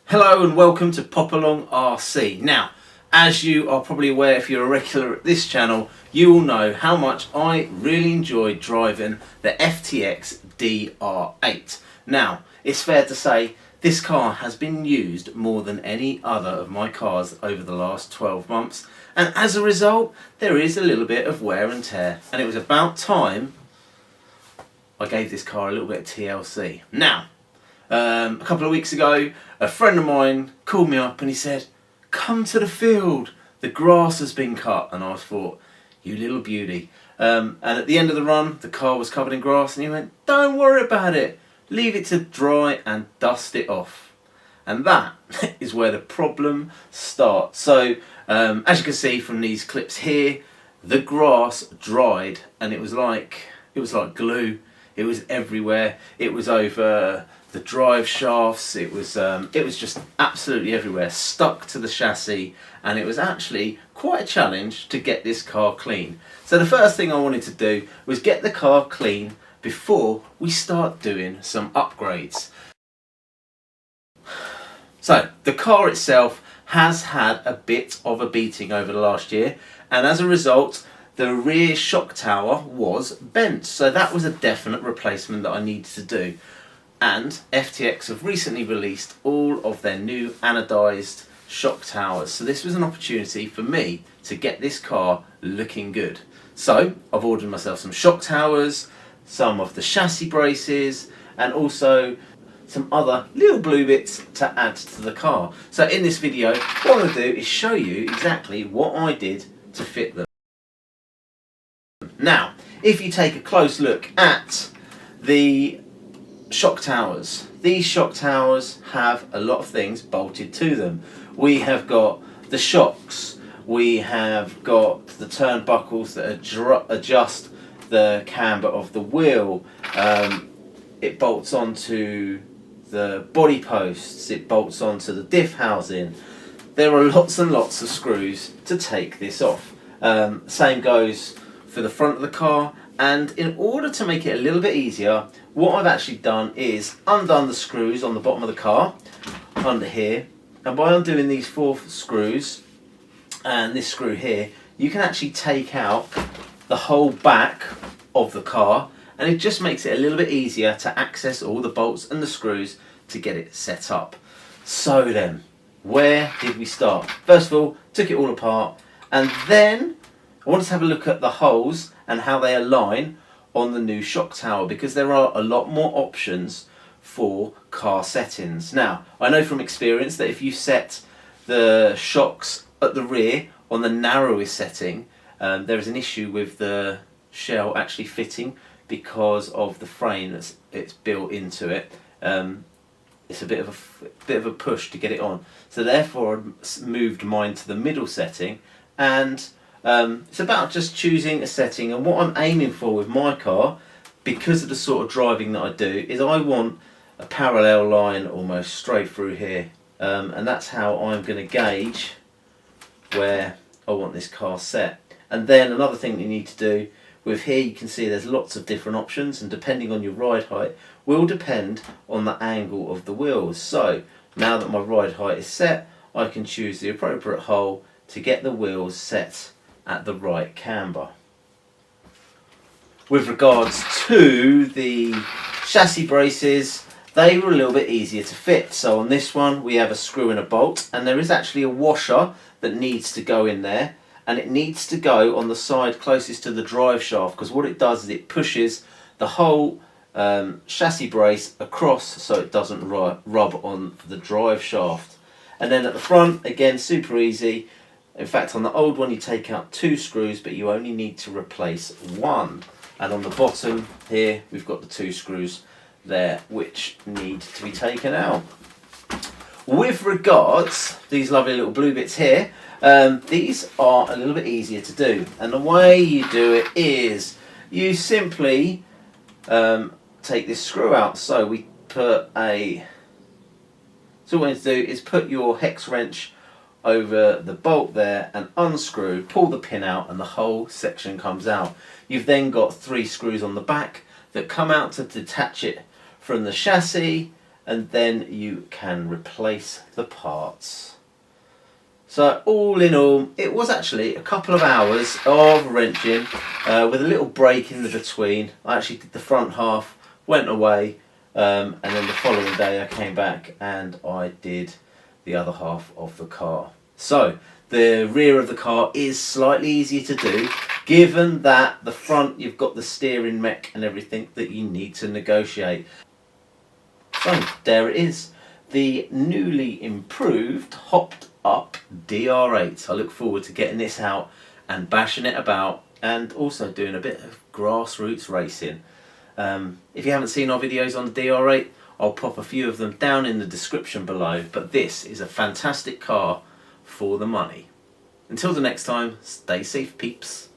Hello and welcome to Pop Along RC. Now, as you are probably aware, if you're a regular at this channel, you will know how much I really enjoy driving the FTX DR8. Now, it's fair to say this car has been used more than any other of my cars over the last 12 months, and as a result there is a little bit of wear and tear, and it was about time I gave this car a little bit of TLC. Now, a couple of weeks ago, a friend of mine called me up and he said, "Come to the field, the grass has been cut." And I thought, you little beauty. And at the end of the run, the car was covered in grass, and he went, "Don't worry about it, leave it to dry and dust it off." And that is where the problem starts. So as you can see from these clips here, the grass dried, and it was like glue. It was everywhere. It was over the drive shafts. It was just absolutely everywhere, stuck to the chassis, and it was actually quite a challenge to get this car clean. So the first thing I wanted to do was get the car clean before we start doing some upgrades. So the car itself has had a bit of a beating over the last year, and as a result the rear shock tower was bent, so that was a definite replacement that I needed to do. And FTX have recently released all of their new anodized shock towers, so this was an opportunity for me to get this car looking good. So I've ordered myself some shock towers, some of the chassis braces, and also some other little blue bits to add to the car. So in this video, what I'm going to do is show you exactly what I did to fit them. Now, if you take a close look at the shock towers, these shock towers have a lot of things bolted to them. We have got the shocks, we have got the turnbuckles that adjust the camber of the wheel, it bolts onto the body posts, it bolts onto the diff housing. There are lots and lots of screws to take this off. Same goes for the front of the car, and in order to make it a little bit easier, what I've actually done is undone the screws on the bottom of the car under here, and by undoing these 4 screws and this screw here, you can actually take out the whole back of the car, and it just makes it a little bit easier to access all the bolts and the screws to get it set up. So then, where did we start? First of all, took it all apart, and then I wanted to have a look at the holes and how they align on the new shock tower, because there are a lot more options for car settings. Now, I know from experience that if you set the shocks at the rear on the narrowest setting, there is an issue with the shell actually fitting because of the frame that's it's built into it. It's a bit of a push to get it on. So therefore I moved mine to the middle setting, and it's about just choosing a setting. And what I'm aiming for with my car, because of the sort of driving that I do, is I want a parallel line almost straight through here, and that's how I'm going to gauge where I want this car set. And then another thing that you need to do with here, you can see there's lots of different options, and depending on your ride height will depend on the angle of the wheels. So now that my ride height is set, I can choose the appropriate hole to get the wheels set at the right camber. With regards to the chassis braces, they were a little bit easier to fit. So on this one we have a screw and a bolt, and there is actually a washer that needs to go in there, and it needs to go on the side closest to the drive shaft, because what it does is it pushes the whole chassis brace across so it doesn't rub on the drive shaft. And then at the front, again, super easy. In fact, on the old one you take out 2 screws, but you only need to replace 1. And on the bottom here we've got the 2 screws there which need to be taken out. With regards to these lovely little blue bits here, these are a little bit easier to do, and the way you do it is you simply take this screw out. So we put a so what you need to do is put your hex wrench over the bolt there and unscrew, pull the pin out, and the whole section comes out. You've then got 3 screws on the back that come out to detach it from the chassis, and then you can replace the parts. So all in all, it was actually a couple of hours of wrenching with a little break in the between. I actually did the front half, went away, and then the following day I came back and I did the other half of the car. So the rear of the car is slightly easier to do, given that the front you've got the steering mech and everything that you need to negotiate. So there it is, the newly improved hopped up DR8. I look forward to getting this out and bashing it about, and also doing a bit of grassroots racing. If you haven't seen our videos on the DR8, I'll pop a few of them down in the description below, but this is a fantastic car for the money. Until the next time, stay safe peeps.